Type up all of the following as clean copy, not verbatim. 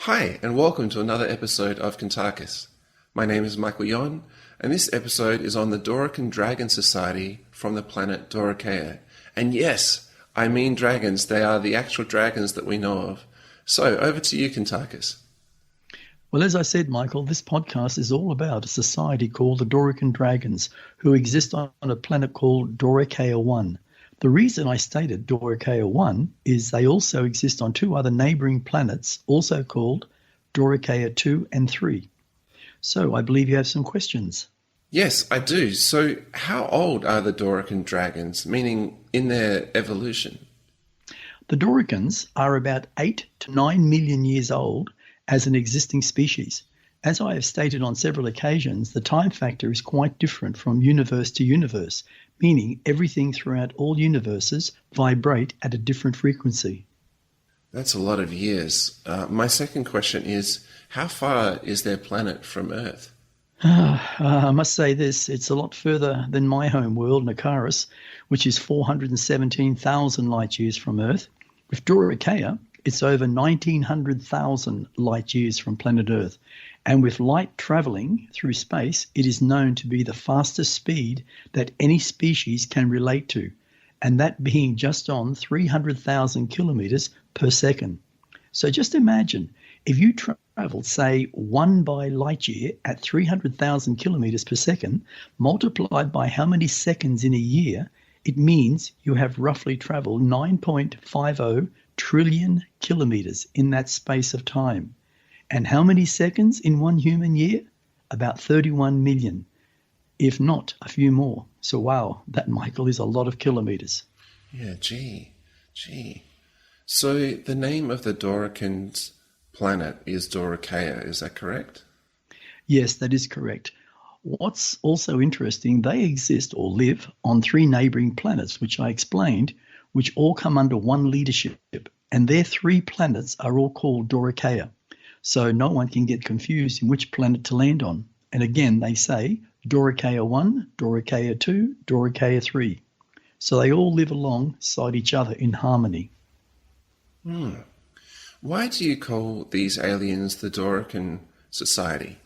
Hi, and welcome to another episode of Kuntarkis. My name is Michael Yon, and this episode is on the Dorakinn Dragons Society from the planet Dorakinn. And yes, I mean dragons, they are the actual dragons that we know of. So, over to you, Kuntarkis. Well, as I said, Michael, this podcast is all about a society called the Dorakinn Dragons, who exist on a planet called Dorakinn 1. The reason I stated Dorakinn 1 is they also exist on two other neighbouring planets, also called Dorakinn 2 and 3. So I believe you have some questions. Yes, I do. So, how old are the Dorakinn Dragons, meaning in their evolution? The Dorakinns are about 8 to 9 million years old as an existing species. As I have stated on several occasions, the time factor is quite different from universe to universe, meaning everything throughout all universes vibrate at a different frequency. That's a lot of years. My second question is, how far is their planet from Earth? I must say this, it's a lot further than my home world, Nakaris, which is 417,000 light years from Earth. With Dorakinn, it's over 1900,000 light years from planet Earth. And with light travelling through space, it is known to be the fastest speed that any species can relate to, and that being just on 300,000 kilometres per second. So just imagine, if you travelled, say, 1 by light year at 300,000 kilometres per second, multiplied by how many seconds in a year, it means you have roughly travelled 9.50 trillion kilometres in that space of time. And how many seconds in one human year? About 31 million, if not a few more. So wow, that, Michael, is a lot of kilometres. Yeah, gee. So the name of the Dorakinn's planet is Dorakinn, is that correct? Yes, that is correct. What's also interesting, they exist or live on 3 neighbouring planets, which I explained, which all come under one leadership. And their 3 planets are all called Dorakinn. So no one can get confused in which planet to land on. And again, they say Dorakinn 1, Dorakinn 2, Dorakinn 3. So they all live alongside each other in harmony. Why do you call these aliens the Dorakinn Society?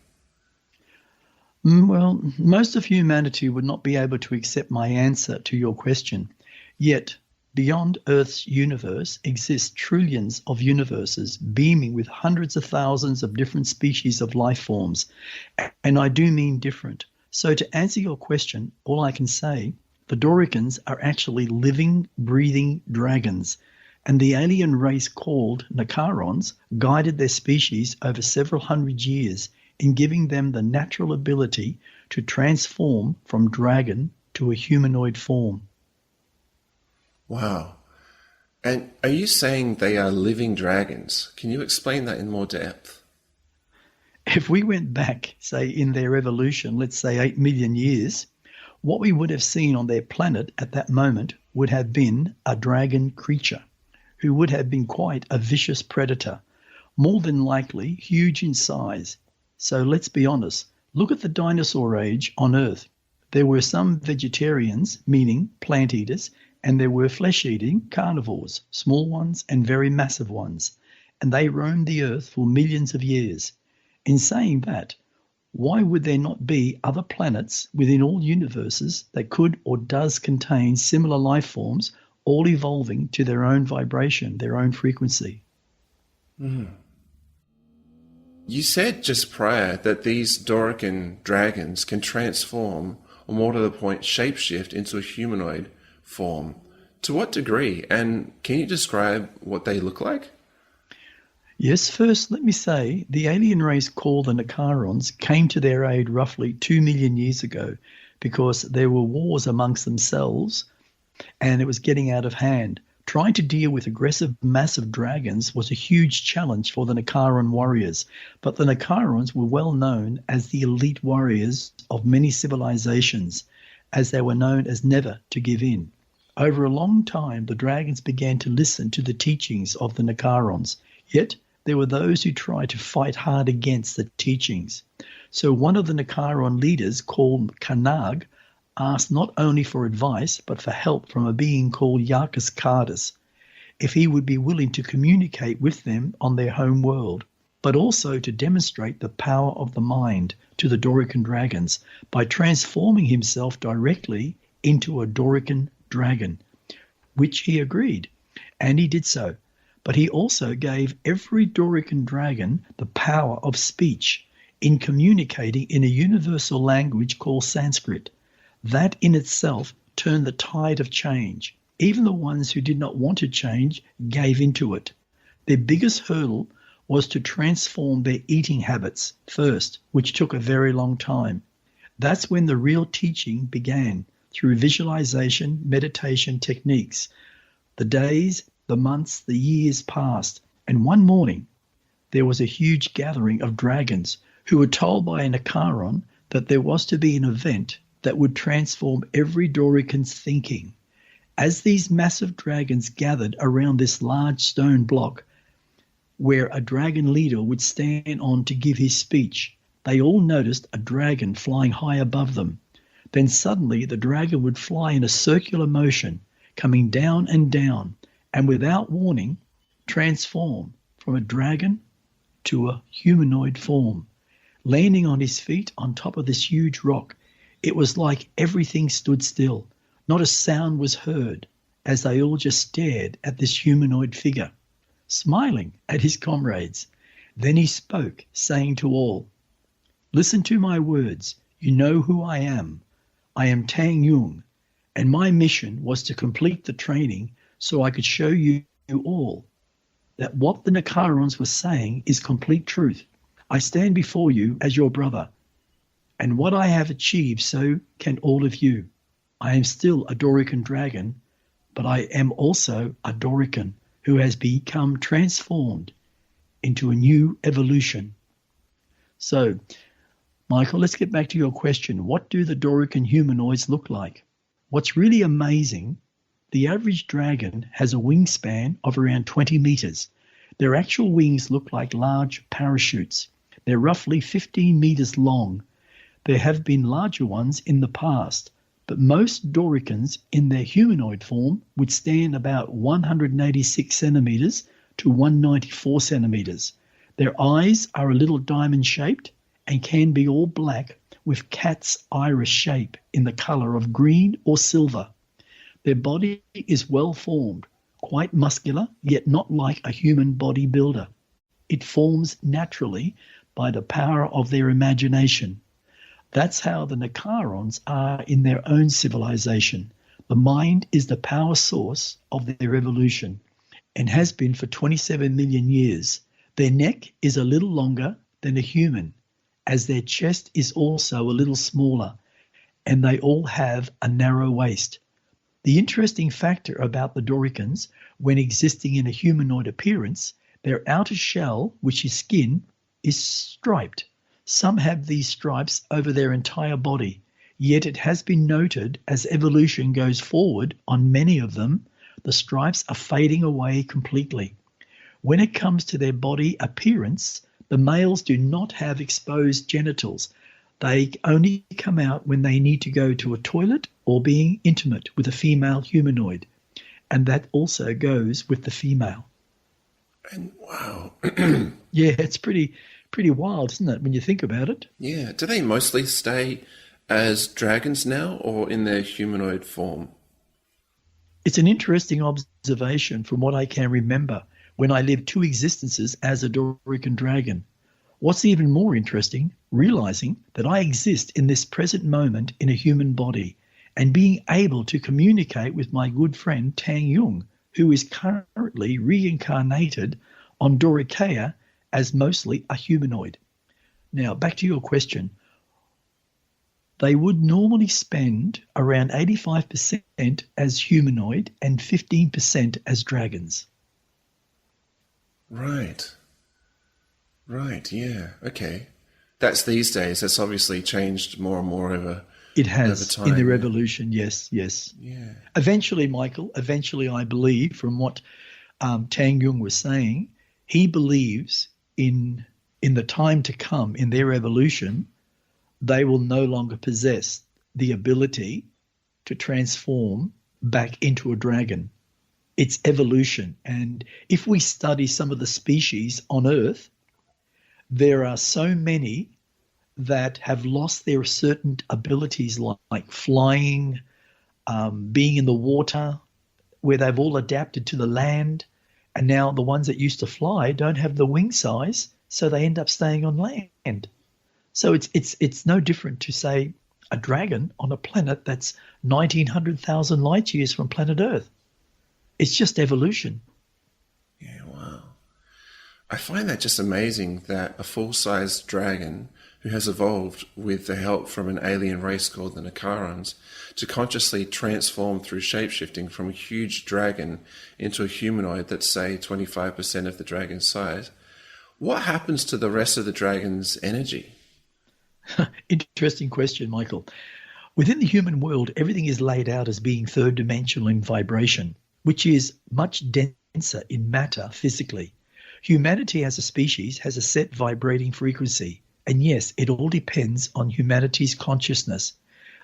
Well, most of humanity would not be able to accept my answer to your question. Yet, beyond Earth's universe exist trillions of universes beaming with hundreds of thousands of different species of life forms. And I do mean different. So to answer your question, all I can say, the Dorakinns are actually living, breathing dragons. And the alien race called Nakarons guided their species over several hundred years in giving them the natural ability to transform from dragon to a humanoid form. Wow. And are you saying they are living dragons? Can you explain that in more depth? If we went back, say, in their evolution, let's say 8 million years, what we would have seen on their planet at that moment would have been a dragon creature who would have been quite a vicious predator, more than likely huge in size. So let's be honest, look at the dinosaur age on Earth. There were some vegetarians, meaning plant eaters, and there were flesh-eating carnivores, small ones and very massive ones, and they roamed the earth for millions of years. In saying that, why would there not be other planets within all universes that could or does contain similar life forms, all evolving to their own vibration, their own frequency? You said just prior that these Dorakinn dragons can transform, or more to the point, shapeshift into a humanoid form. To what degree? And can you describe what they look like? Yes, first let me say the alien race called the Nakarons came to their aid roughly 2 million years ago because there were wars amongst themselves and it was getting out of hand. Trying to deal with aggressive, massive dragons was a huge challenge for the Nakaron warriors, but the Nakarons were well known as the elite warriors of many civilizations, as they were known as never to give in. Over a long time, the dragons began to listen to the teachings of the Nakarons, yet there were those who tried to fight hard against the teachings. So one of the Nakaron leaders, called Kanag, asked not only for advice, but for help from a being called Yarkis Kardis, if he would be willing to communicate with them on their home world. but also to demonstrate the power of the mind to the Dorakinn dragons by transforming himself directly into a Dorakinn dragon, which he agreed, and he did so. But he also gave every Dorakinn dragon the power of speech in communicating in a universal language called Sanskrit. That in itself turned the tide of change. Even the ones who did not want to change gave into it. Their biggest hurdle was to transform their eating habits first, which took a very long time. That's when the real teaching began, through visualization, meditation techniques. The days, the months, the years passed, and one morning there was a huge gathering of dragons who were told by an Nakaron that there was to be an event that would transform every Dorakinn's thinking. As these massive dragons gathered around this large stone block, where a dragon leader would stand on to give his speech, they all noticed a dragon flying high above them. Then suddenly the dragon would fly in a circular motion, coming down, and without warning, transform from a dragon to a humanoid form. Landing on his feet on top of this huge rock, it was like everything stood still. Not a sound was heard as they all just stared at this humanoid figure, smiling at his comrades. Then he spoke, saying to all, "Listen to my words. You know who I am. I am Tang Yung, and my mission was to complete the training so I could show you all that what the Nakarons were saying is complete truth. I stand before you as your brother, and what I have achieved, so can all of you. I am still a Dorakinn dragon, but I am also a Dorakinn who has become transformed into a new evolution." So, Michael, let's get back to your question. What do the Dorakinn humanoids look like? What's really amazing, the average dragon has a wingspan of around 20 meters. Their actual wings look like large parachutes. They're roughly 15 meters long. There have been larger ones in the past, but most Dorakinns in their humanoid form would stand about 186 centimeters to 194 centimeters. Their eyes are a little diamond-shaped and can be all black with cat's iris shape in the color of green or silver. Their body is well formed, quite muscular, yet not like a human bodybuilder. It forms naturally by the power of their imagination. That's how the Nakarons are in their own civilization. The mind is the power source of their evolution and has been for 27 million years. Their neck is a little longer than a human, as their chest is also a little smaller, and they all have a narrow waist. The interesting factor about the Dorakins, when existing in a humanoid appearance, their outer shell, which is skin, is striped. Some have these stripes over their entire body, yet it has been noted as evolution goes forward on many of them, the stripes are fading away completely. When it comes to their body appearance, the males do not have exposed genitals. They only come out when they need to go to a toilet or being intimate with a female humanoid. And that also goes with the female. And wow. Yeah, it's pretty wild, isn't it, when you think about it? Yeah. Do they mostly stay as dragons now or in their humanoid form? It's an interesting observation from what I can remember when I lived 2 existences as a Dorakinn dragon. What's even more interesting, realizing that I exist in this present moment in a human body and being able to communicate with my good friend Tang Yung, who is currently reincarnated on Dorakinn as mostly a humanoid. Now, back to your question. They would normally spend around 85% as humanoid and 15% as dragons. Right. Right, yeah. Okay. That's these days. That's obviously changed more and more over It has over time, in their yeah. evolution, yes. Yeah. Eventually, Michael, I believe from what Tang Yung was saying, he believes in the time to come, in their evolution, they will no longer possess the ability to transform back into a dragon. It's evolution. And if we study some of the species on Earth, There are so many that have lost their certain abilities like flying, being in the water, where they've all adapted to the land. And now the ones that used to fly don't have the wing size, so they end up staying on land. So it's no different to say a dragon on a planet that's 1900,000 light years from planet Earth. It's just evolution. Yeah, wow. I find that just amazing that a full-sized dragon who has evolved with the help from an alien race called the Nakarons to consciously transform through shapeshifting from a huge dragon into a humanoid that's, say, 25% of the dragon's size. What happens to the rest of the dragon's energy? Interesting question, Michael. Within the human world, everything is laid out as being third dimensional in vibration, which is much denser in matter physically. Humanity as a species has a set vibrating frequency. And yes, it all depends on humanity's consciousness.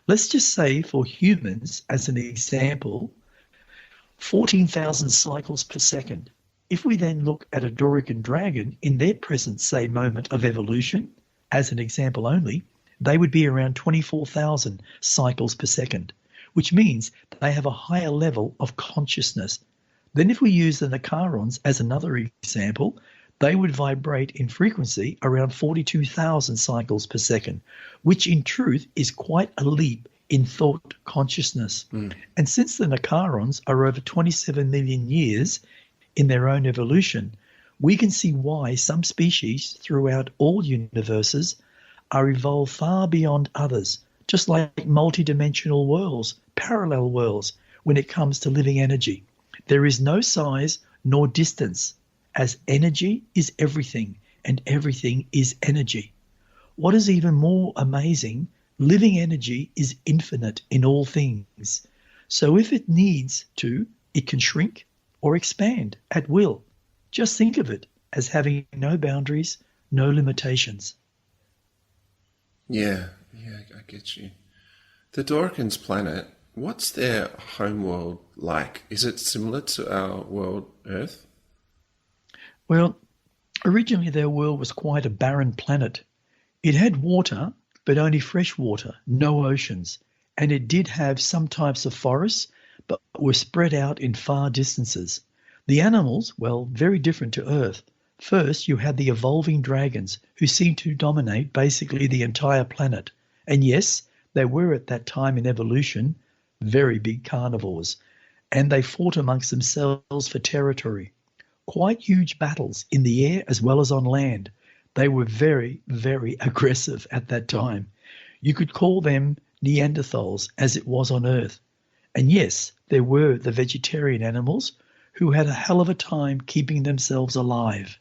Let's just say for humans, as an example, 14,000 cycles per second. If we then look at a Dorakinn dragon in their present, say, moment of evolution, as an example only, they would be around 24,000 cycles per second, which means they have a higher level of consciousness. Then if we use the Nakarons as another example, they would vibrate in frequency around 42,000 cycles per second, which in truth is quite a leap in thought consciousness. And since the Nakarons are over 27 million years in their own evolution, we can see why some species throughout all universes are evolved far beyond others, just like multidimensional worlds, parallel worlds, when it comes to living energy. There is no size nor distance, as energy is everything, and everything is energy. What is even more amazing, living energy is infinite in all things. So if it needs to, it can shrink or expand at will. Just think of it as having no boundaries, no limitations. Yeah, I get you. The Dorakinn's planet, what's their homeworld like? Is it similar to our world, Earth? Well, originally their world was quite a barren planet. It had water, but only fresh water, no oceans. And it did have some types of forests, but were spread out in far distances. The animals, well, very different to Earth. First, you had the evolving dragons, who seemed to dominate basically the entire planet. And yes, they were at that time in evolution very big carnivores, and they fought amongst themselves for territory. Quite huge battles in the air as well as on land. They were very, very aggressive at that time. You could call them Neanderthals, as it was on Earth. And yes, there were the vegetarian animals who had a hell of a time keeping themselves alive.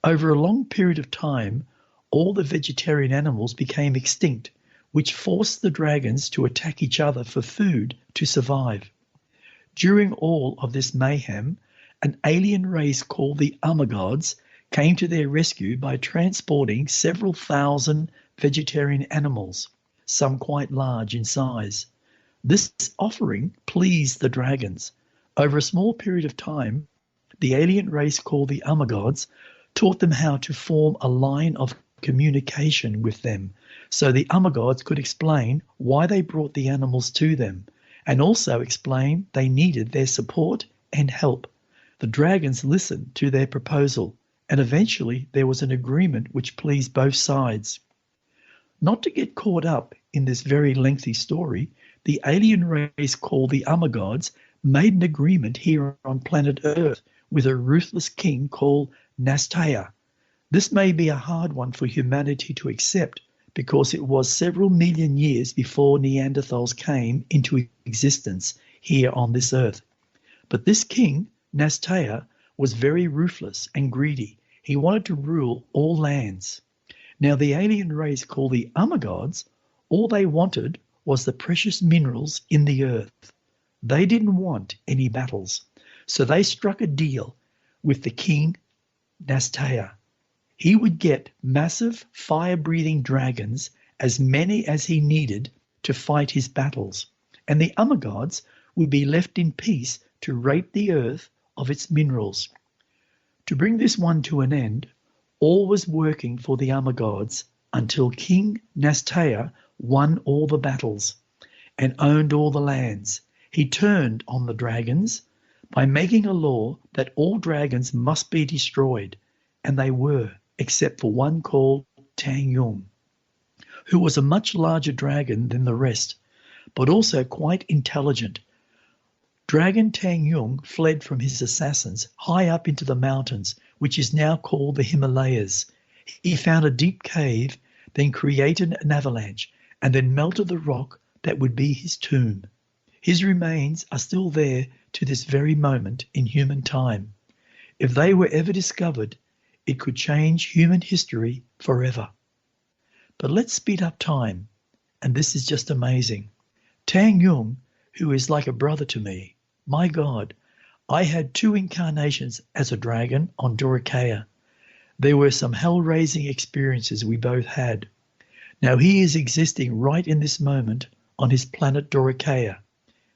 Over a long period of time, all the vegetarian animals became extinct, which forced the dragons to attack each other for food to survive. During all of this mayhem, an alien race called the Armagods came to their rescue by transporting several thousand vegetarian animals, some quite large in size. This offering pleased the dragons. Over a small period of time, the alien race called the Armagods taught them how to form a line of communication with them, so the Armagods could explain why they brought the animals to them, and also explain they needed their support and help. The dragons listened to their proposal, and eventually there was an agreement which pleased both sides. Not to get caught up in this very lengthy story, the alien race called the Armagods made an agreement here on planet Earth with a ruthless king called Nastaya. This may be a hard one for humanity to accept because it was several million years before Neanderthals came into existence here on this Earth. But this king, Nastaya, was very ruthless and greedy. He wanted to rule all lands. Now the alien race called the Armagods, all they wanted was the precious minerals in the earth. They didn't want any battles. So they struck a deal with the king, Nastaya. He would get massive fire-breathing dragons, as many as he needed to fight his battles. And the Armagods would be left in peace to rape the earth of its minerals. To bring this one to an end, All was working for the Armagods until King Nastea won all the battles and owned all the lands. He turned on the dragons by making a law that all dragons must be destroyed, and they were, except for one called Tang Yung, who was a much larger dragon than the rest, but also quite intelligent. Dragon Tang Yung fled from his assassins high up into the mountains, which is now called the Himalayas. He found a deep cave, then created an avalanche, and then melted the rock that would be his tomb. His remains are still there to this very moment in human time. If they were ever discovered, it could change human history forever. But let's speed up time, and this is just amazing. Tang Yung, who is like a brother to me, my God, I had 2 incarnations as a dragon on Dorakinn. There were some hell-raising experiences we both had. Now he is existing right in this moment on his planet Dorakinn.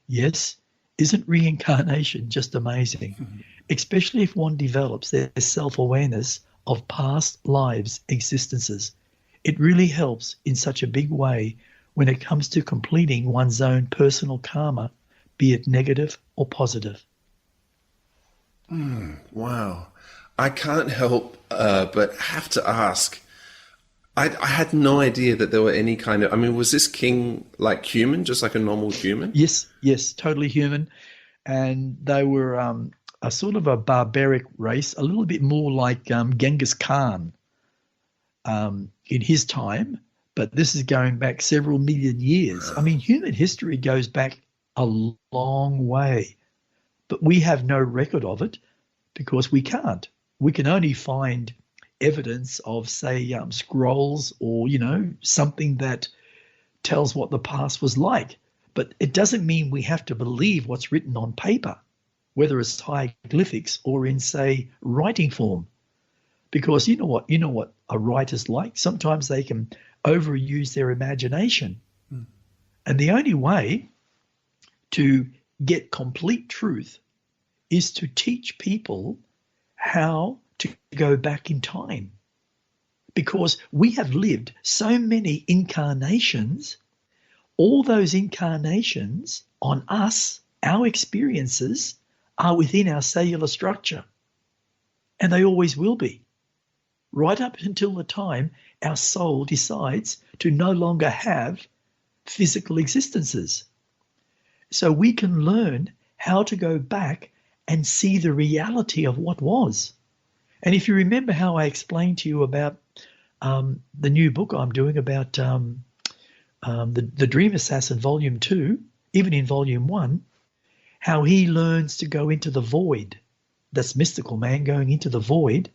Yes, isn't reincarnation just amazing? Especially if one develops their self-awareness of past lives' existences. It really helps in such a big way when it comes to completing one's own personal karma, be it negative or positive. Wow. I can't help but have to ask. I had no idea that there were any kind of... I mean, was this king like human, just like a normal human? Yes, totally human. And they were a sort of a barbaric race, a little bit more like Genghis Khan in his time. But this is going back several million years. I mean, human history goes back a long way. But we have no record of it because we can't. We can only find evidence of, say, scrolls or, something that tells what the past was like. But it doesn't mean we have to believe what's written on paper, whether it's hieroglyphics or in, say, writing form. Because you know what a writer's like. Sometimes they can overuse their imagination. And the only way to get complete truth is to teach people how to go back in time. Because we have lived so many incarnations, all those incarnations on us, our experiences, are within our cellular structure. And they always will be. Right up until the time our soul decides to no longer have physical existences. So we can learn how to go back and see the reality of what was. And if you remember how I explained to you about the new book I'm doing about the Dream Assassin Volume 2, even in Volume 1, how he learns to go into the void. That's mystical man going into the void,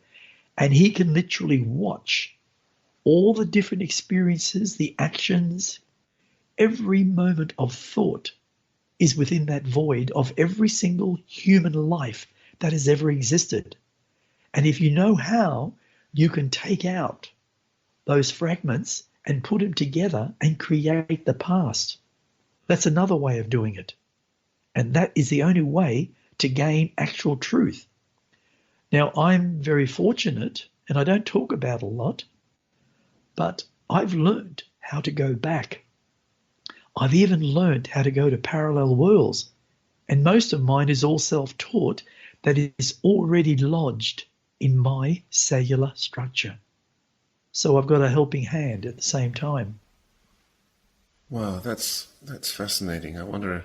and he can literally watch all the different experiences, the actions, every moment of thought is within that void of every single human life that has ever existed. And if you know how, you can take out those fragments and put them together and create the past. That's another way of doing it. And that is the only way to gain actual truth. Now, I'm very fortunate, and I don't talk about a lot, but I've learned how to go back. I've even learned how to go to parallel worlds, and most of mine is all self-taught that is already lodged in my cellular structure. So I've got a helping hand at the same time. Wow, that's fascinating. I wonder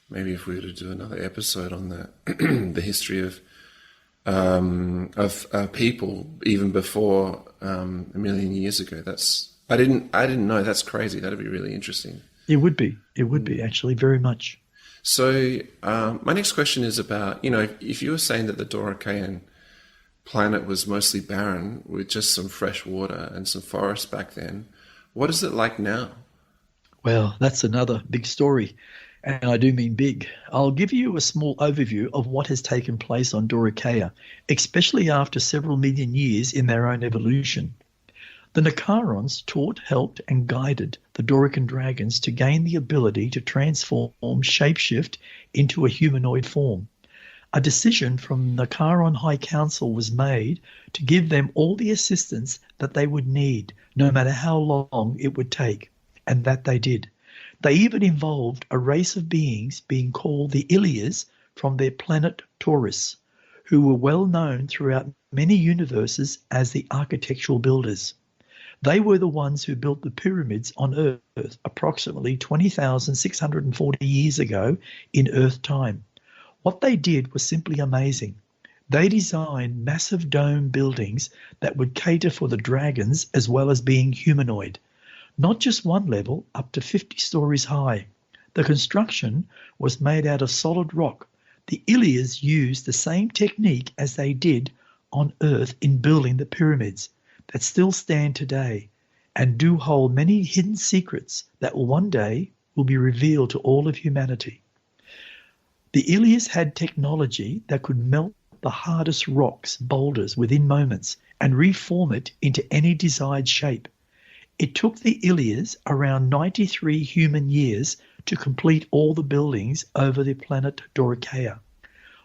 maybe if we were to do another episode on that, the history of people even before a million years ago. I didn't know. That's crazy. That'd be really interesting. It would be actually very much. So my next question is about, if you were saying that the Dorakinn planet was mostly barren with just some fresh water and some forests back then, what is it like now? Well, that's another big story, and I do mean big. I'll give you a small overview of what has taken place on Dorakinn, especially after several million years in their own evolution. The Nakarons taught, helped, and guided the Dorakinn Dragons to gain the ability to transform, shapeshift into a humanoid form. a decision from the Nakaron High Council was made to give them all the assistance that they would need, no matter how long it would take, and that they did. They even involved a race of beings being called the Ilias from their planet Taurus, who were well known throughout many universes as the architectural builders. They were the ones who built the pyramids on Earth approximately 20,640 years ago in Earth time. What they did was simply amazing. They designed massive dome buildings that would cater for the dragons as well as being humanoid. Not just one level, up to 50 stories high. The construction was made out of solid rock. The Ilias used the same technique as they did on Earth in building the pyramids that still stand today and do hold many hidden secrets that one day will be revealed to all of humanity. The Ilias had technology that could melt the hardest rocks, boulders, within moments and reform it into any desired shape. It took the Ilias around 93 human years to complete all the buildings over the planet Dorakinn.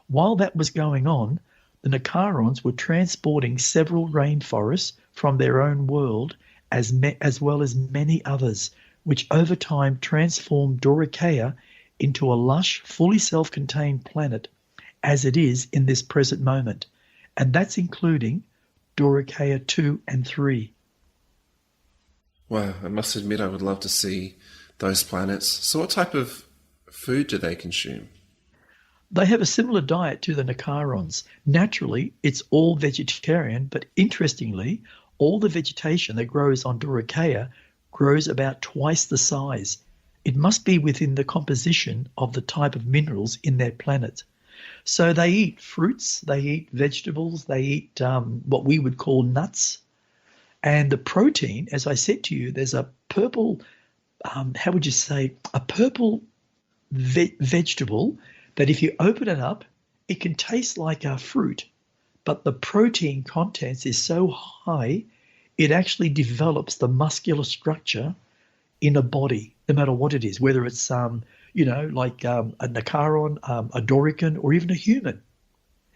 While that was going on, the Nakarons were transporting several rainforests from their own world as well as many others, which over time transformed Dorakinn into a lush, fully self-contained planet as it is in this present moment. And that's including Dorakinn 2 and 3. Wow, I must admit I would love to see those planets. So what type of food do they consume? They have a similar diet to the Nakarons. Naturally, it's all vegetarian, but interestingly, all the vegetation that grows on Dorakinn grows about twice the size. It must be within the composition of the type of minerals in their planet. So they eat fruits, they eat vegetables, they eat what we would call nuts. And the protein, as I said to you, there's a purple, how would you say, a purple vegetable that if you open it up, it can taste like a fruit, but the protein contents is so high, it actually develops the muscular structure in a body, no matter what it is, whether it's, like a Nakaron, a Dorakinn, or even a human.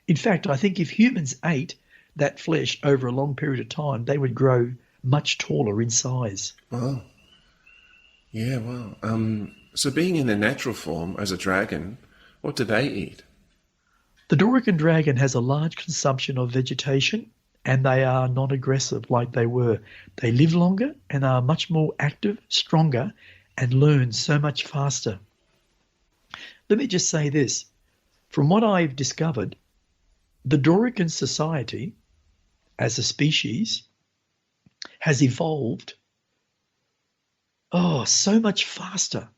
In fact, I think if humans ate that flesh over a long period of time, they would grow much taller in size. Wow. Yeah, wow. So being in their natural form as a dragon, what do they eat? The Dorakinn dragon has a large consumption of vegetation, and they are non-aggressive like they were. They live longer and are much more active, stronger, and learn so much faster. Let me just say this. From what I've discovered, the Dorakinn society as a species has evolved so much faster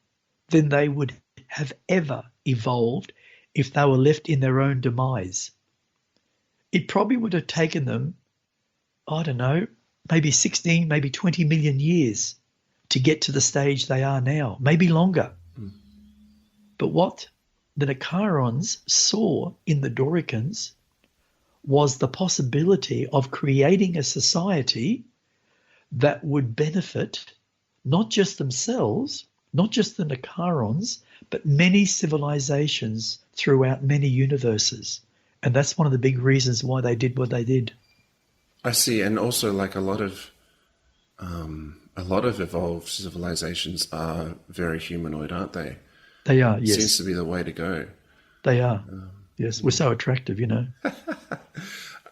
than they would have ever evolved if they were left in their own demise. It probably would have taken them, I don't know, maybe 16, maybe 20 million years to get to the stage they are now, maybe longer. But what the Nakarons saw in the Dorakinns was the possibility of creating a society that would benefit not just themselves, not just the Nakarons, but many civilizations throughout many universes. And that's one of the big reasons why they did what they did. I see, and also like a lot of evolved civilizations are very humanoid, aren't they? They are, yes. Seems to be the way to go. They are. Yes, we're so attractive, you know.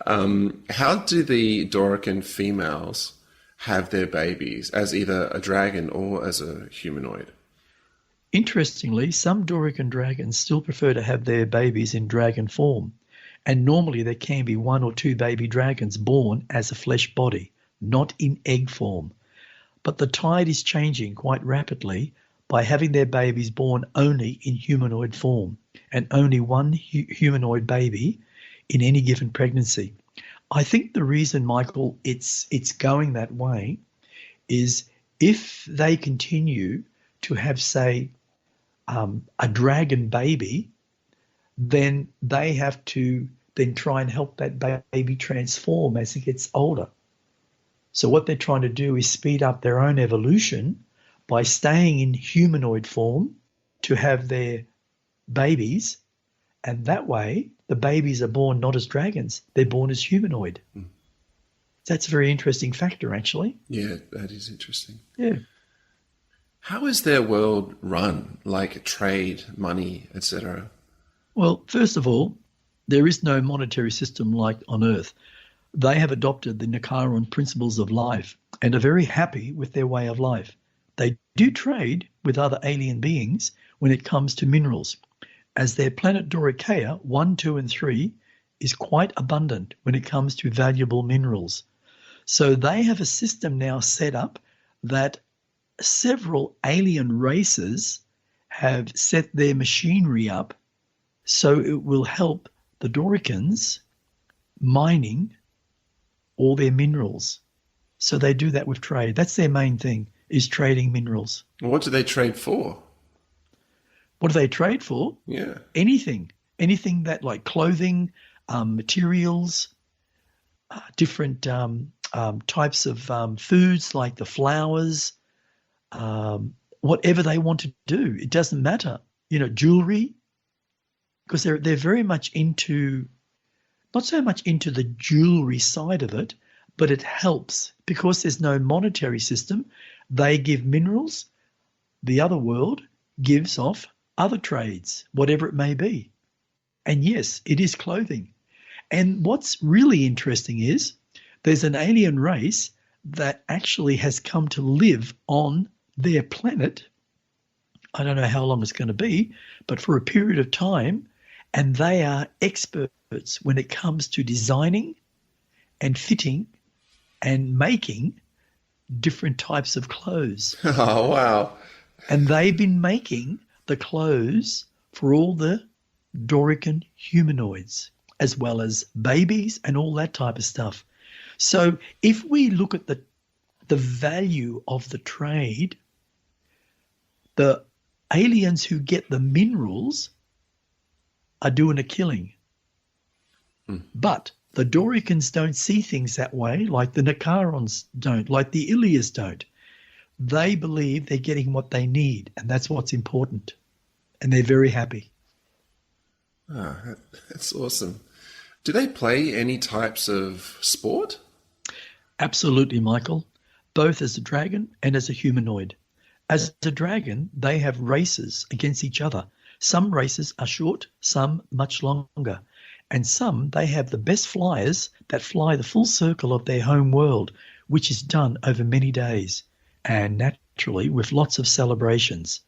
How do the Dorakinn females have their babies, as either a dragon or as a humanoid? Interestingly, some Dorakinn dragons still prefer to have their babies in dragon form, and normally there can be 1 or 2 baby dragons born as a flesh body, not in egg form. But the tide is changing quite rapidly by having their babies born only in humanoid form, and only one humanoid baby in any given pregnancy. I think the reason, Michael, it's going that way is if they continue to have, say, a dragon baby, then they have to then try and help that baby transform as it gets older. So what they're trying to do is speed up their own evolution by staying in humanoid form to have their babies, and that way the babies are born not as dragons, they're born as humanoid. That's a very interesting factor, actually. Yeah, that is interesting. Yeah. How is their world run, like trade, money, etc.? Well, first of all, there is no monetary system like on Earth. They have adopted the Nakaran principles of life and are very happy with their way of life. They do trade with other alien beings when it comes to minerals, as their planet Dorakinn 1, 2, and 3 is quite abundant when it comes to valuable minerals. So they have a system now set up that several alien races have set their machinery up so it will help the Dorakins mining all their minerals. So they do that with trade. That's their main thing, is trading minerals. What do they trade for? What do they trade for? Yeah. Anything. Anything that, like clothing, materials, different types of foods like the flowers, whatever they want to do. It doesn't matter. Jewelry, because they're very much into, not so much into the jewelry side of it, but it helps because there's no monetary system. They give minerals. The other world gives off other trades, whatever it may be. And yes, it is clothing. And what's really interesting is there's an alien race that actually has come to live on their planet. I don't know how long it's going to be, but for a period of time. And they are experts when it comes to designing and fitting and making different types of clothes. Oh, wow. And they've been making the clothes for all the Dorakinn humanoids, as well as babies and all that type of stuff. So if we look at the value of the trade, the aliens who get the minerals are doing a killing. But the Dorakins don't see things that way, like the Nakarons don't, like the Ilias don't. They believe they're getting what they need, and that's what's important. And they're very happy. Ah, that's awesome. Do they play any types of sport? Absolutely, Michael. Both as a dragon and as a humanoid. As a dragon, they have races against each other. Some races are short, some much longer. And some, they have the best flyers that fly the full circle of their home world, which is done over many days. And naturally, with lots of celebrations.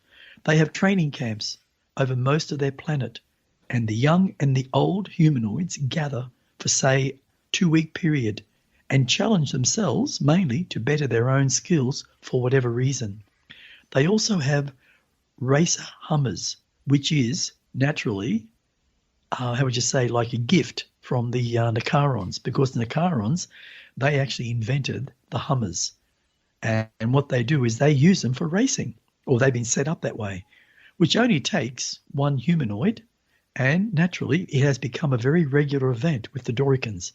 They have training camps over most of their planet. And the young and the old humanoids gather for, say, 2-week period and challenge themselves mainly to better their own skills for whatever reason. They also have racer hummers, which is naturally, how would you say, like a gift from the Nakarons, because the Nakarons, they actually invented the hummers. And what they do is they use them for racing, or they've been set up that way, which only takes one humanoid, and naturally it has become a very regular event with the Dorakins.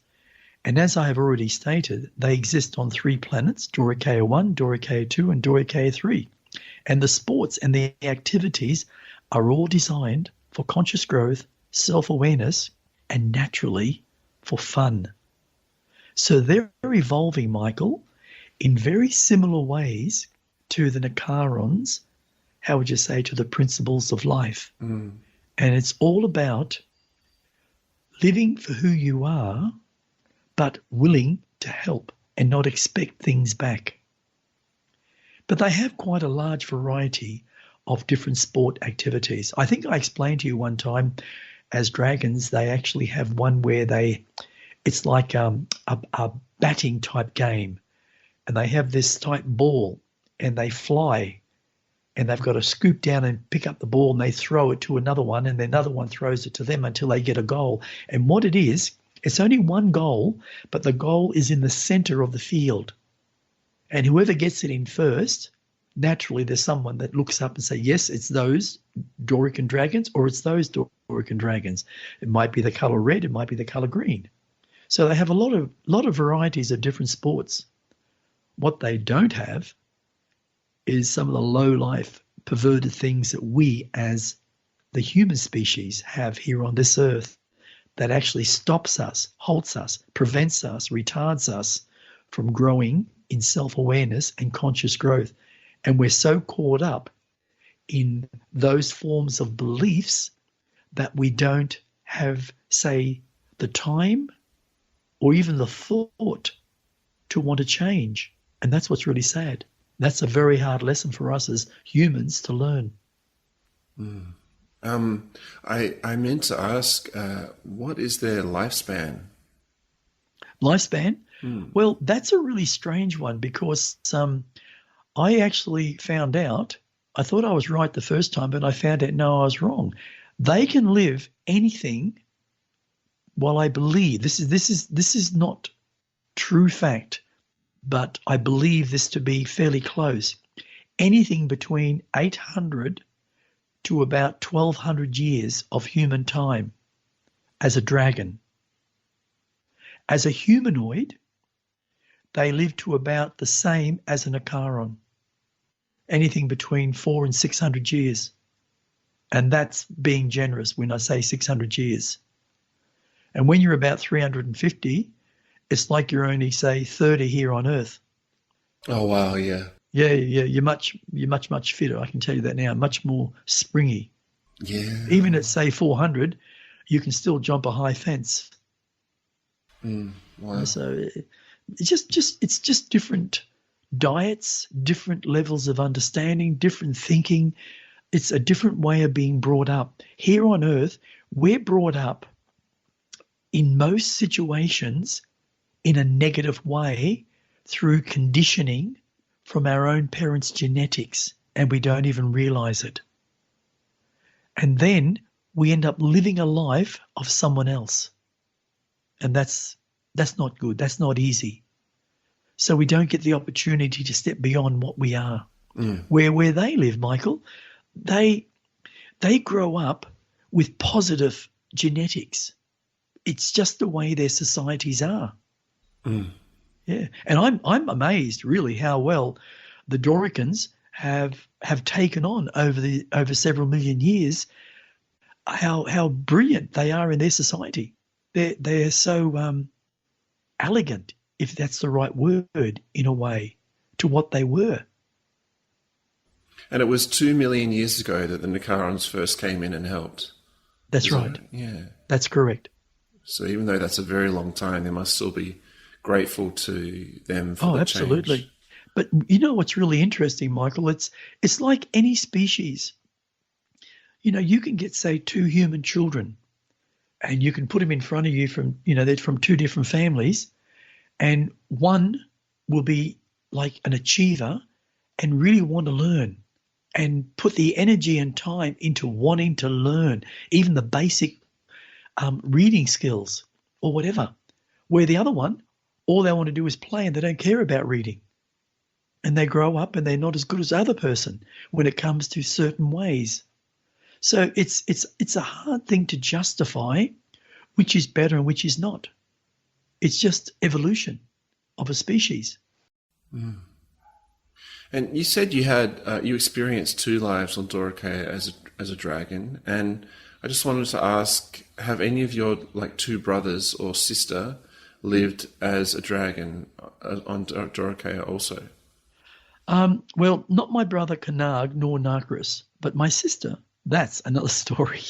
And as I have already stated, they exist on 3 planets, Dorakinn 1, Dorakinn 2, and Dorakinn 3. And the sports and the activities are all designed for conscious growth, self-awareness, and naturally for fun. So they're evolving, Michael, in very similar ways to the Nakarons, how would you say, to the principles of life. And it's all about living for who you are, but willing to help and not expect things back. But they have quite a large variety of different sport activities. I think I explained to you one time, as dragons, they actually have one where it's like a batting type game. And they have this type ball and they fly and they've got to scoop down and pick up the ball and they throw it to another one and then another one throws it to them until they get a goal. And what it is, it's only one goal, but the goal is in the center of the field. And whoever gets it in first, naturally there's someone that looks up and say, yes, it's those Dorakinn Dragons or it's those Dorakinn Dragons. It might be the color red, it might be the color green. So they have a lot of varieties of different sports. What they don't have is some of the low-life, perverted things that we as the human species have here on this earth. that actually stops us, halts us, prevents us, retards us from growing in self-awareness and conscious growth. And we're so caught up in those forms of beliefs that we don't have, say, the time or even the thought to want to change. And that's what's really sad. That's a very hard lesson for us as humans to learn. I meant to ask, what is their lifespan? Lifespan? Well, that's a really strange one because I actually found out, I thought I was right the first time, but I found out, no, I was wrong. They can live anything, well, I believe, this is not true fact, but I believe this to be fairly close. Anything between 800 to about 1200 years of human time as a dragon. As a humanoid, they live to about the same as an Acharon. Anything between 400 and 600 years. And that's being generous when I say 600 years. And when you're about 350, it's like you're only, say, 30 here on Earth. Oh, wow, yeah. Yeah, you're much fitter, I can tell you that now, much more springy. Yeah. Even at, say, 400, you can still jump a high fence. Wow. So it's just different diets, different levels of understanding, different thinking. It's a different way of being brought up. Here on Earth, we're brought up in most situations in a negative way through conditioning from our own parents' genetics, and we don't even realize it. And then we end up living a life of someone else. And that's not good. That's not easy. So we don't get the opportunity to step beyond what we are. Where they live, Michael, they grow up with positive genetics. It's just the way their societies are. Yeah, and I'm amazed really how well the Dorakinns have taken on over several million years. How brilliant they are in their society. They're so elegant, if that's the right word, in a way, to what they were. And it was 2 million years ago that the Nicarons first came in and helped. That's right. Yeah. That's correct. So even though that's a very long time, they must still be grateful to them for the absolutely. change. But you know what's really interesting, Michael? It's like any species. You know, you can get, say, 2 human children, and you can put them in front of you they're from 2 different families, and one will be like an achiever and really want to learn and put the energy and time into wanting to learn, even the basic reading skills or whatever, where the other one, all they want to do is play and they don't care about reading. And they grow up and they're not as good as the other person when it comes to certain ways. So it's a hard thing to justify which is better and which is not. It's just evolution of a species. And you said you experienced 2 lives on Dorakinn as a dragon, and I just wanted to ask, have any of your 2 brothers or sister lived as a dragon on Dorakinn also? Well, not my brother Kanag nor Narkris, but my sister. That's another story.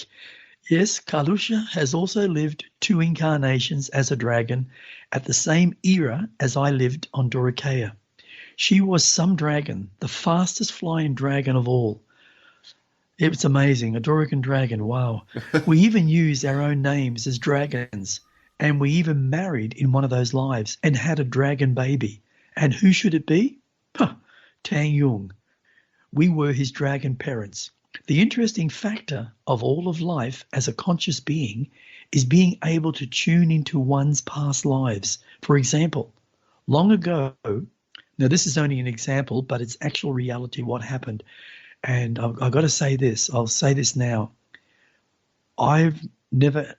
Yes, Kalusha has also lived 2 incarnations as a dragon at the same era as I lived on Dorakinn. She was some dragon, the fastest flying dragon of all. It was amazing, a Dorakinn dragon, wow. We even used our own names as dragons, and we even married in one of those lives and had a dragon baby. And who should it be? Tang Yung. We were his dragon parents. The interesting factor of all of life as a conscious being is being able to tune into one's past lives. For example, long ago, now this is only an example, but it's actual reality what happened. And I've got to say this, I'll say this now. I've never,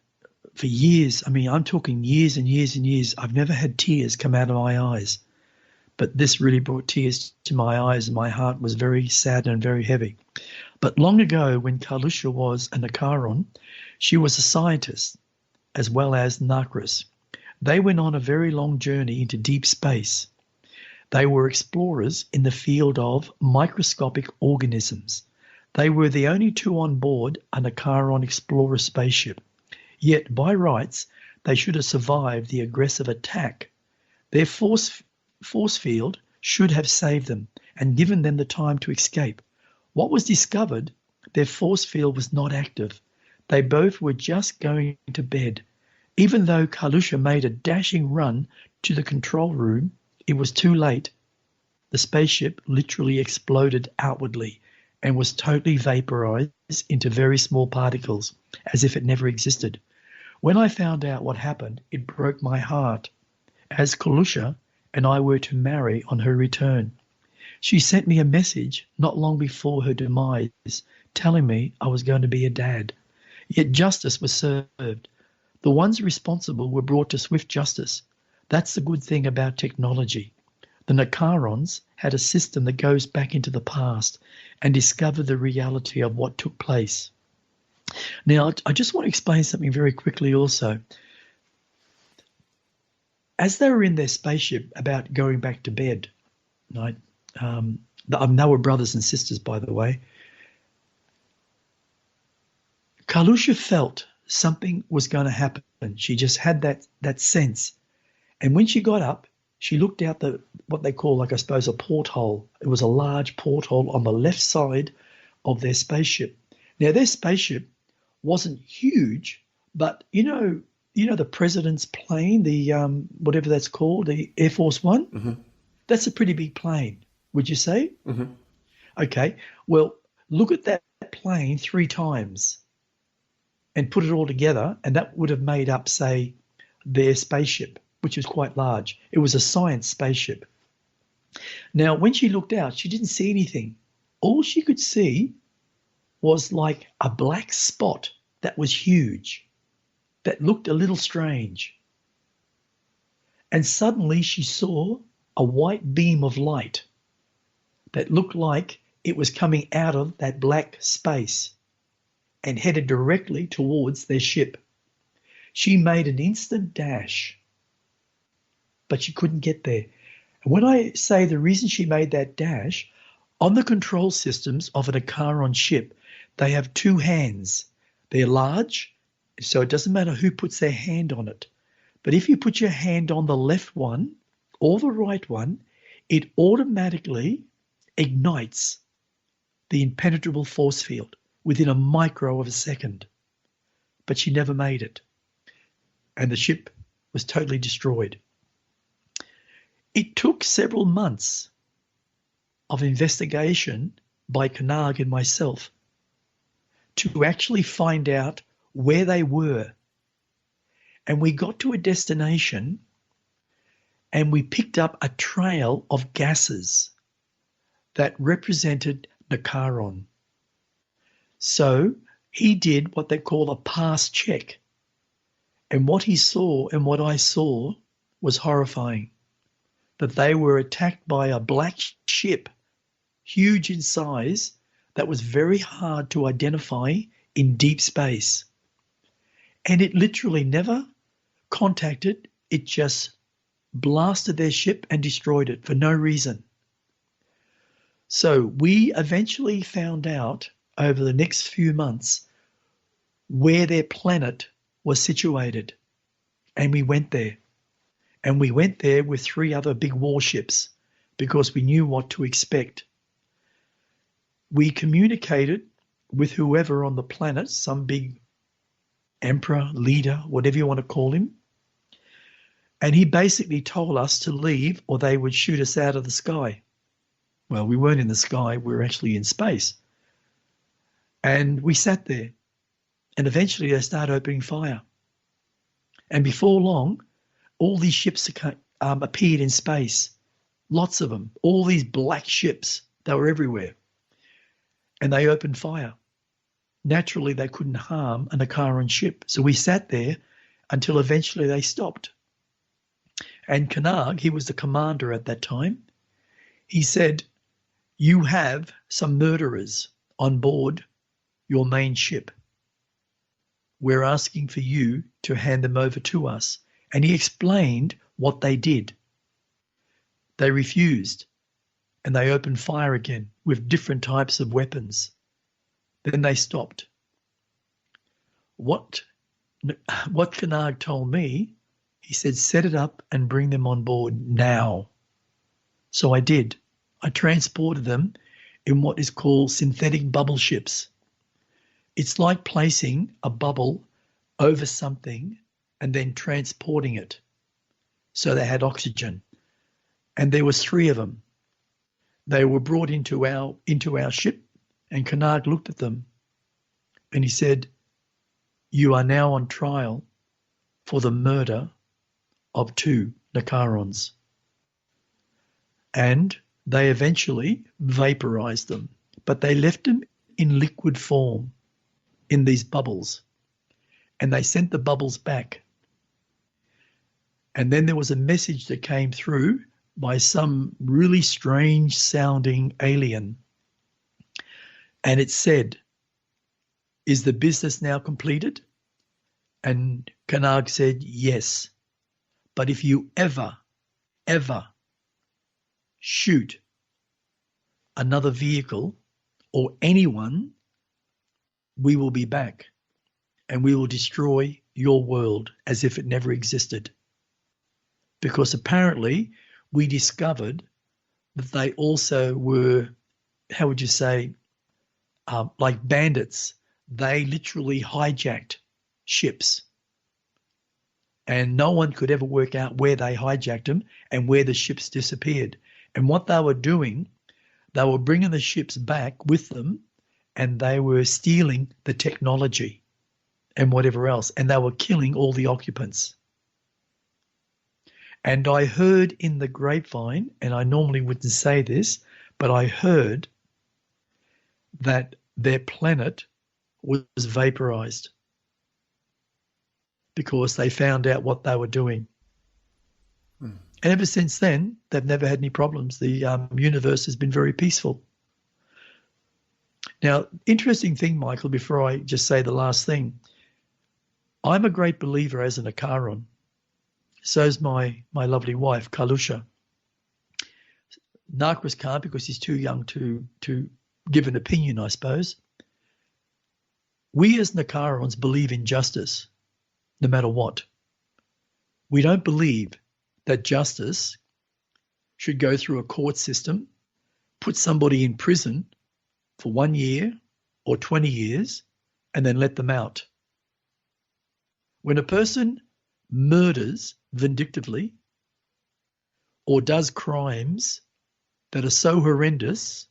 for years, I mean, I'm talking years and years and years, I've never had tears come out of my eyes. But this really brought tears to my eyes, and my heart was very sad and very heavy. But long ago, when Kalusha was an Acharon, she was a scientist, as well as Narcris. They went on a very long journey into deep space. They were explorers in the field of microscopic organisms. They were the only two on board an Acharon Explorer spaceship. Yet, by rights, they should have survived the aggressive attack. Their force field should have saved them and given them the time to escape. What was discovered, their force field was not active. They both were just going to bed. Even though Kalusha made a dashing run to the control room, it was too late. The spaceship literally exploded outwardly and was totally vaporized into very small particles, as if it never existed. When I found out what happened, it broke my heart, as Kalusha and I were to marry on her return. She sent me a message not long before her demise, telling me I was going to be a dad. Yet justice was served. The ones responsible were brought to swift justice. That's the good thing about technology. The Nakarons had a system that goes back into the past and discovered the reality of what took place. Now, I just want to explain something very quickly also. As they were in their spaceship about going back to bed, right? They were brothers and sisters, by the way. Kalusha felt something was going to happen. She just had that sense. And when she got up, she looked out what they call, like I suppose, a porthole. It was a large porthole on the left side of their spaceship. Now, their spaceship wasn't huge, but you know the president's plane, the whatever that's called, the Air Force One. Mm-hmm. That's a pretty big plane, would you say? Mm-hmm. Okay. Well, look at that plane 3 times and put it all together, and that would have made up, say, their spaceship, which was quite large. It was a science spaceship. Now, when she looked out, she didn't see anything. All she could see was like a black spot that was huge, that looked a little strange. And suddenly she saw a white beam of light that looked like it was coming out of that black space and headed directly towards their ship. She made an instant dash, but she couldn't get there. And when I say the reason she made that dash, on the control systems of an Acharon ship, they have 2 hands. They're large, so it doesn't matter who puts their hand on it. But if you put your hand on the left one or the right one, it automatically ignites the impenetrable force field within a micro of a second. But she never made it. And the ship was totally destroyed. It took several months of investigation by Kanag and myself to actually find out where they were. And we got to a destination and we picked up a trail of gases that represented Nakaron. So he did what they call a pass check. And what he saw and what I saw was horrifying. That they were attacked by a black ship, huge in size, that was very hard to identify in deep space. And it literally never contacted, it just blasted their ship and destroyed it for no reason. So we eventually found out over the next few months where their planet was situated. And we went there. And we went there with 3 other big warships because we knew what to expect. We communicated with whoever on the planet, some big emperor, leader, whatever you want to call him. And he basically told us to leave or they would shoot us out of the sky. Well, we weren't in the sky, we were actually in space. And we sat there. And eventually they started opening fire. And before long, all these ships appeared in space. Lots of them. All these black ships. They were everywhere. And they opened fire. Naturally, they couldn't harm an Acharon ship. So we sat there until eventually they stopped. And Kanag, he was the commander at that time, he said, "You have some murderers on board your main ship." we're asking for you to hand them over to us. And he explained what they did. They refused, and they opened fire again with different types of weapons. Then they stopped. What Kanag told me, he said, set it up and bring them on board now. So I did. I transported them in what is called synthetic bubble ships. It's like placing a bubble over something and then transporting it. So they had oxygen. And there was 3 of them. They were brought into our ship, and Kanag looked at them and he said, you are now on trial for the murder of 2 Nakarons. And they eventually vaporized them, but they left them in liquid form in these bubbles, and they sent the bubbles back. And then there was a message that came through by some really strange sounding alien. And it said, is the business now completed? And Kanag said, yes. But if you ever shoot another vehicle or anyone, we will be back and we will destroy your world as if it never existed. Because apparently we discovered that they also were, how would you say, like bandits. They literally hijacked ships. And no one could ever work out where they hijacked them and where the ships disappeared. And what they were doing, they were bringing the ships back with them, and they were stealing the technology and whatever else, and they were killing all the occupants. And I heard in the grapevine, and I normally wouldn't say this, but I heard that their planet was vaporized because they found out what they were doing. And ever since then, they've never had any problems. The universe has been very peaceful. Now, interesting thing, Michael, before I just say the last thing, I'm a great believer as an Nakaron. So's my lovely wife, Kalusha. Narquis can't because he's too young to give an opinion, I suppose. We as Nakarons believe in justice, no matter what. We don't believe that justice should go through a court system, put somebody in prison for 1 year or 20 years, and then let them out. When a person murders vindictively or does crimes that are so horrendous,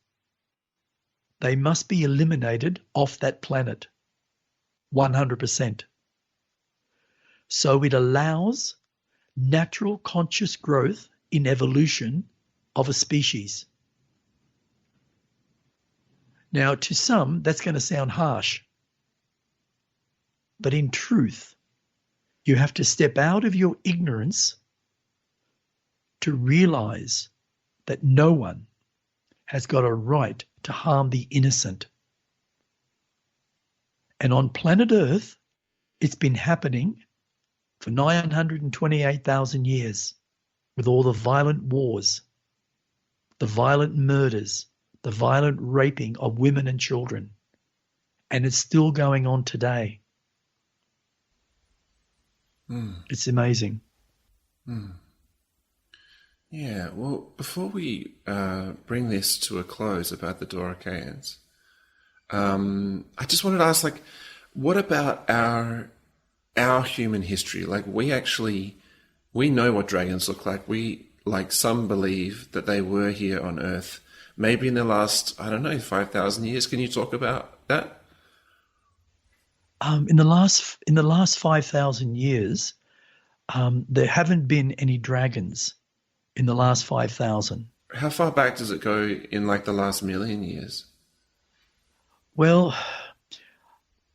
they must be eliminated off that planet, 100%. So it allows natural conscious growth in evolution of a species. Now, to some, that's going to sound harsh. But in truth, you have to step out of your ignorance to realize that no one has got a right to harm the innocent. And on planet Earth, it's been happening for 928,000 years with all the violent wars, the violent murders, the violent raping of women and children. And it's still going on today. It's amazing. Yeah, well, before we bring this to a close about the Dorakians, I just wanted to ask, like, what about our human history? Like, we know what dragons look like. Some believe that they were here on Earth, maybe in the last, 5,000 years. Can you talk about that? In the last 5,000 years, there haven't been any dragons in the last 5,000. How far back does it go in like the last 1,000,000 years? Well,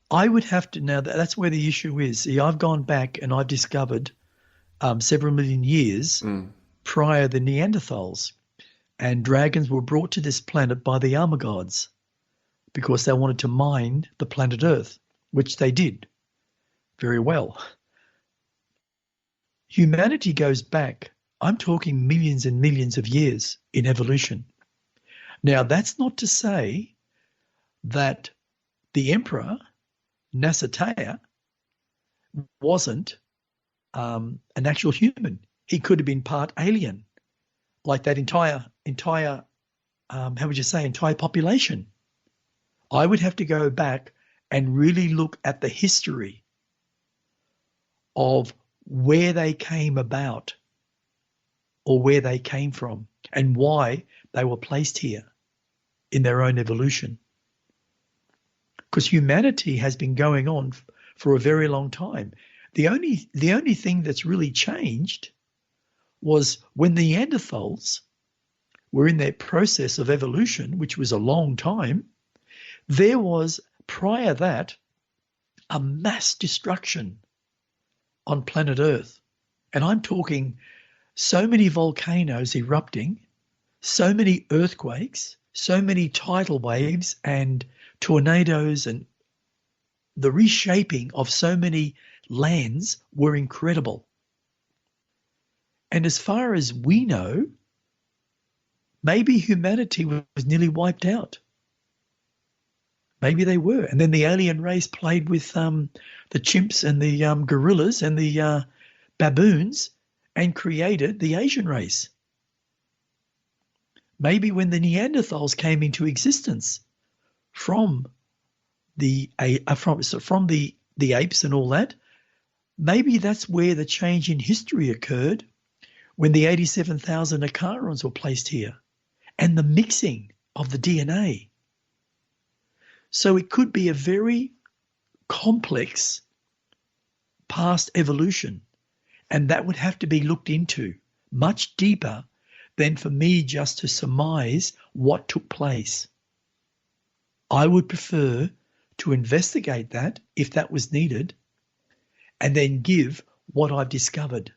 I would have to, now that's where the issue is. See, I've gone back and I've discovered several million years prior to the Neanderthals, and dragons were brought to this planet by the Armagods because they wanted to mine the planet Earth, which they did. very well. Humanity goes back, I'm talking millions and millions of years in evolution. Now, that's not to say that the emperor, Nasitea, wasn't an actual human. He could have been part alien, like that entire entire population. I would have to go back and really look at the history of where they came about or where they came from and why they were placed here in their own evolution. Because humanity has been going on for a very long time. The only thing that's really changed was when the Neanderthals were in their process of evolution, which was a long time, there was, prior that, a mass destruction on planet Earth. And I'm talking so many volcanoes erupting, so many earthquakes, so many tidal waves and tornadoes, and the reshaping of so many lands were incredible. And as far as we know, maybe humanity was nearly wiped out. Maybe they were. And then the alien race played with the chimps and the gorillas and the baboons and created the Asian race. Maybe when the Neanderthals came into existence from the apes and all that, maybe that's where the change in history occurred when the 87,000 Acarons were placed here and the mixing of the DNA. So it could be a very complex past evolution, and that would have to be looked into much deeper than for me just to surmise what took place. I would prefer to investigate that if that was needed and then give what I've discovered.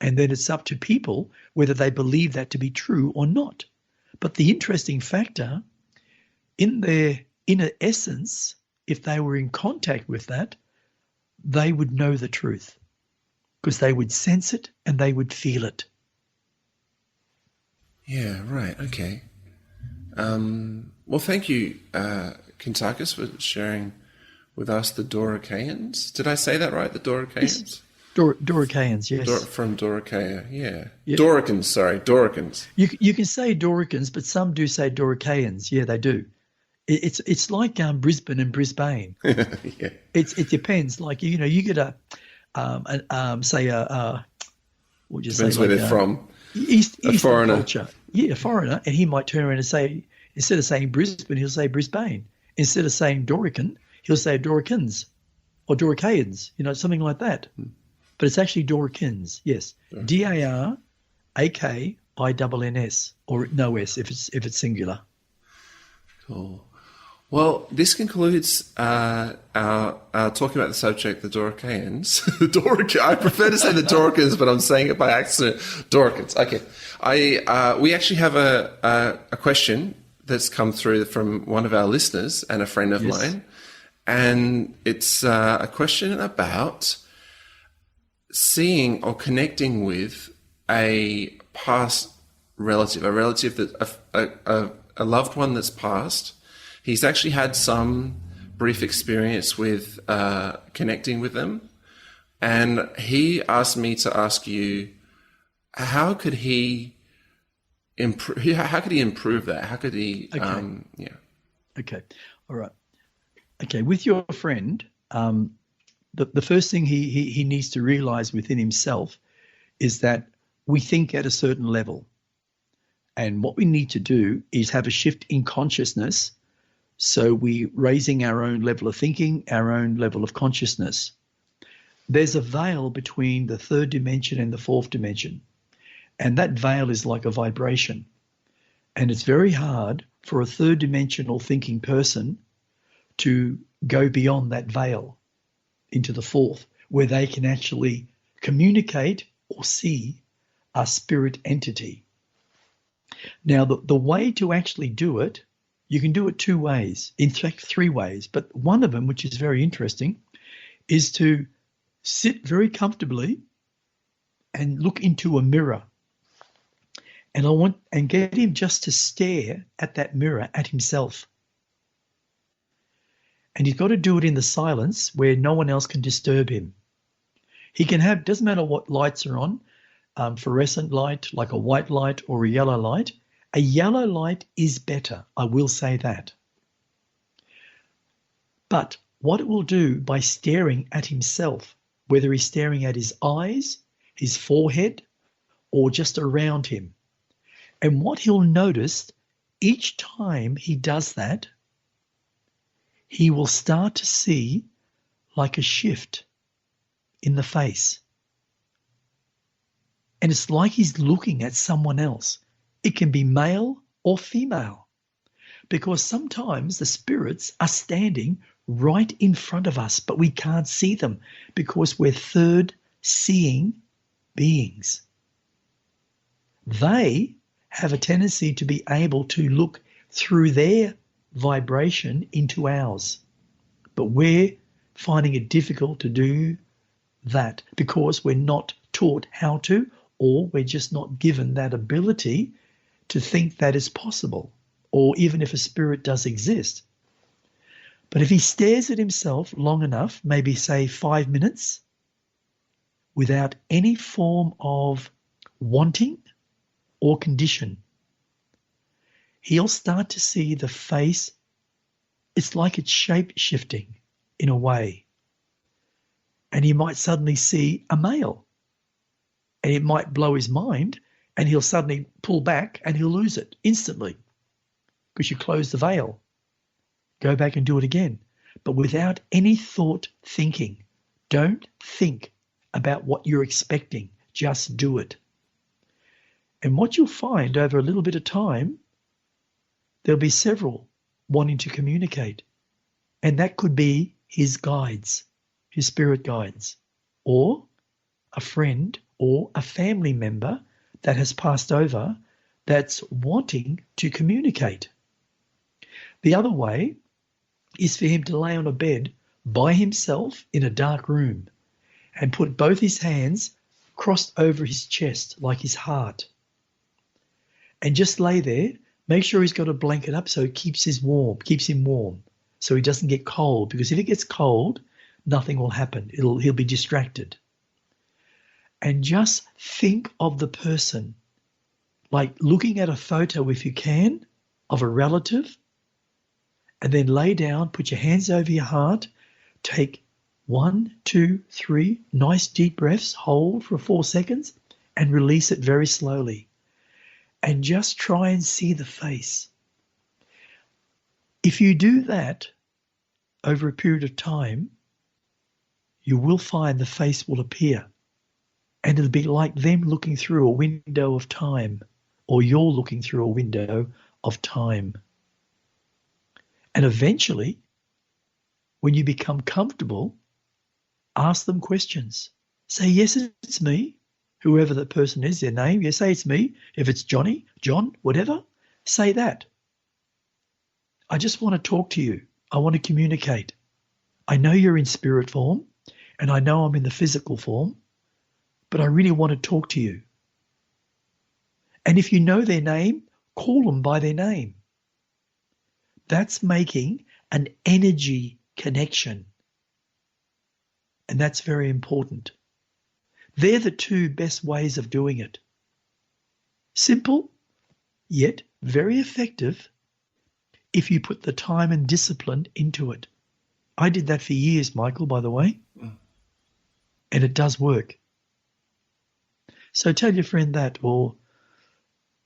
And then it's up to people whether they believe that to be true or not. But the interesting factor, in their inner essence, if they were in contact with that, they would know the truth because they would sense it and they would feel it. Yeah, right. Okay. Well, thank you, Kuntarkis, for sharing with us the Dorakians. Did I say that right? The Dorakians? Yes. Dorakins, yes. From Dorakaea, yeah. Yep. Dorakins. You can say Dorakins, but some do say Dorakaians. Yeah, they do. It's like Brisbane and Brisbane. Yeah. It depends. Like you get a say a what would you Depends say? where like they're from. Eastern foreigner. culture. Yeah, a foreigner, and he might turn around and say, instead of saying Brisbane, he'll say Brisbane. Instead of saying Dorakinn, he'll say Dorakins or Dorakaians. Something like that. But it's actually Dorakins. Yes, Darakins, or no S if it's singular. Cool. Well, this concludes our talking about the subject, the Dorakaians. I prefer to say the Dorakins, but I'm saying it by accident. Dorakins. Okay. We actually have a question that's come through from one of our listeners and a friend of mine, and it's a question about seeing or connecting with a past relative, a relative that a loved one that's passed. He's actually had some brief experience with connecting with them, and he asked me to ask you, how could he improve? How could he improve that? How could he? Okay. Okay. All right. Okay. With your friend, the first thing he needs to realize within himself is that we think at a certain level, and what we need to do is have a shift in consciousness. So we're raising our own level of thinking, our own level of consciousness. There's a veil between the third dimension and the fourth dimension. And that veil is like a vibration. And it's very hard for a third dimensional thinking person to go beyond that veil into the fourth, where they can actually communicate or see a spirit entity. Now, the way to actually do it, you can do it two ways, in fact, three ways. But one of them, which is very interesting, is to sit very comfortably and look into a mirror. And get him just to stare at that mirror, at himself. And he's got to do it in the silence where no one else can disturb him. He can have, doesn't matter what lights are on, fluorescent light, like a white light or a yellow light. A yellow light is better, I will say that. But what it will do by staring at himself, whether he's staring at his eyes, his forehead, or just around him, and what he'll notice each time he does that, he will start to see like a shift in the face. And it's like he's looking at someone else. It can be male or female, because sometimes the spirits are standing right in front of us, but we can't see them because we're third seeing beings. They have a tendency to be able to look through their vibration into ours. But we're finding it difficult to do that because we're not taught how to, or we're just not given that ability to think that is possible, or even if a spirit does exist. But if he stares at himself long enough, maybe say 5 minutes, without any form of wanting or condition, he'll start to see the face. It's like it's shape-shifting in a way. And he might suddenly see a male. And it might blow his mind, and he'll suddenly pull back and he'll lose it instantly because you close the veil. Go back and do it again, but without any thought thinking. Don't think about what you're expecting. Just do it. And what you'll find over a little bit of time, there'll be several wanting to communicate. And that could be his guides, his spirit guides, or a friend or a family member that has passed over that's wanting to communicate. The other way is for him to lay on a bed by himself in a dark room and put both his hands crossed over his chest like his heart. And just lay there. Make sure he's got a blanket up so it keeps him warm, so he doesn't get cold, because if it gets cold, nothing will happen. He'll be distracted. And just think of the person, like looking at a photo if you can, of a relative, and then lay down, put your hands over your heart, take 1, 2, 3 nice deep breaths, hold for 4 seconds, and release it very slowly. And just try and see the face. If you do that over a period of time, you will find the face will appear. And it'll be like them looking through a window of time, or you're looking through a window of time. And eventually, when you become comfortable, ask them questions. Say, yes, it's me. Whoever the person is, their name, you say it's me. If it's Johnny, John, whatever, say that. I just want to talk to you. I want to communicate. I know you're in spirit form, and I know I'm in the physical form, but I really want to talk to you. And if you know their name, call them by their name. That's making an energy connection. And that's very important. They're the two best ways of doing it. Simple, yet very effective if you put the time and discipline into it. I did that for years, Michael, by the way, and it does work. So tell your friend that, or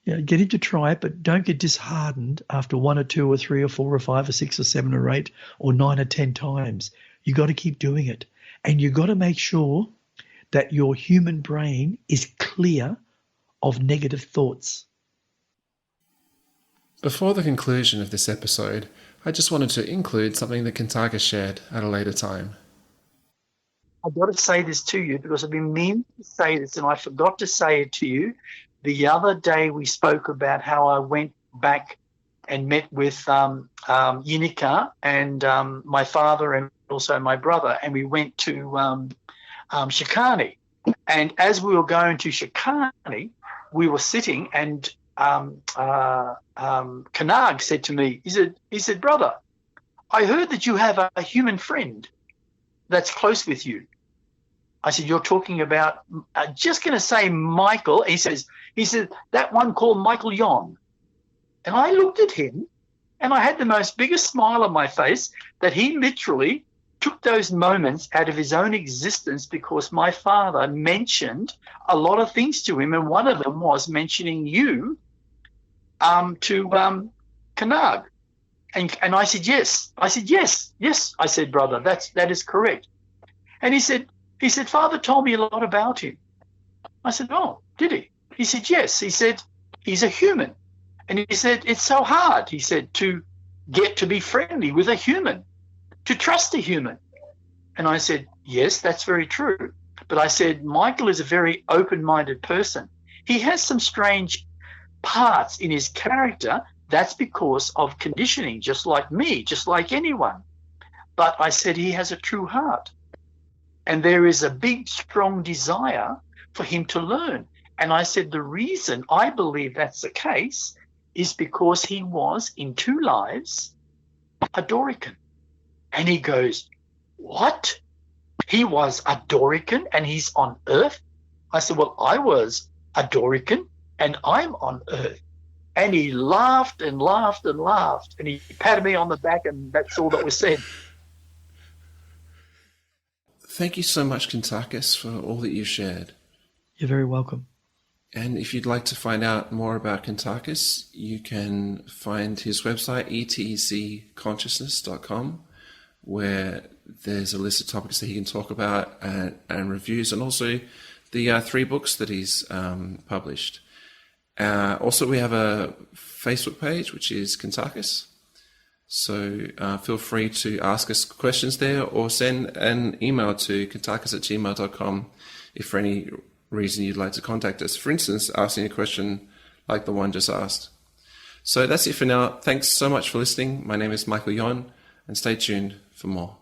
get him to try it, but don't get disheartened after 1 or 2 or 3 or 4 or 5 or 6 or 7 or 8 or 9 or 10 times. You got to keep doing it, and you got to make sure that your human brain is clear of negative thoughts. Before the conclusion of this episode, I just wanted to include something that Kuntarkis shared at a later time. I've got to say this to you because I've been meaning to say this and I forgot to say it to you. The other day we spoke about how I went back and met with Yinika and my father and also my brother, and we went to Shikani. And as we were going to Shikani, we were sitting, and Kanag said to me, he said, brother, I heard that you have a human friend that's close with you. I said, you're talking about, just going to say Michael. He said, that one called Michael Yon. And I looked at him, and I had the most biggest smile on my face that he literally took those moments out of his own existence, because my father mentioned a lot of things to him, and one of them was mentioning you to Kanag. And I said, yes. I said, yes. I said, brother, that is correct. And he said, Father told me a lot about him. I said, oh, did he? He said, yes. He said, he's a human. And he said, it's so hard, he said, to get to be friendly with a human, to trust a human. And I said, yes, that's very true. But I said, Michael is a very open-minded person. He has some strange parts in his character. That's because of conditioning, just like me, just like anyone. But I said, he has a true heart. And there is a big, strong desire for him to learn. And I said, the reason I believe that's the case is because he was, in 2 lives, a Dorakinn. And he goes, what? He was a Dorakinn and he's on Earth? I said, well, I was a Dorakinn and I'm on Earth. And he laughed and laughed and laughed. And he patted me on the back, and that's all that was said. Thank you so much, Kuntarkis, for all that you shared. You're very welcome. And if you'd like to find out more about Kuntarkis, you can find his website, etcconsciousness.com, where there's a list of topics that he can talk about and reviews, and also the 3 books that he's published. Also, we have a Facebook page, which is Kuntarkis. So feel free to ask us questions there, or send an email to kuntarkis@gmail.com if for any reason you'd like to contact us. For instance, asking a question like the one just asked. So that's it for now. Thanks so much for listening. My name is Michael Yon, and stay tuned for more.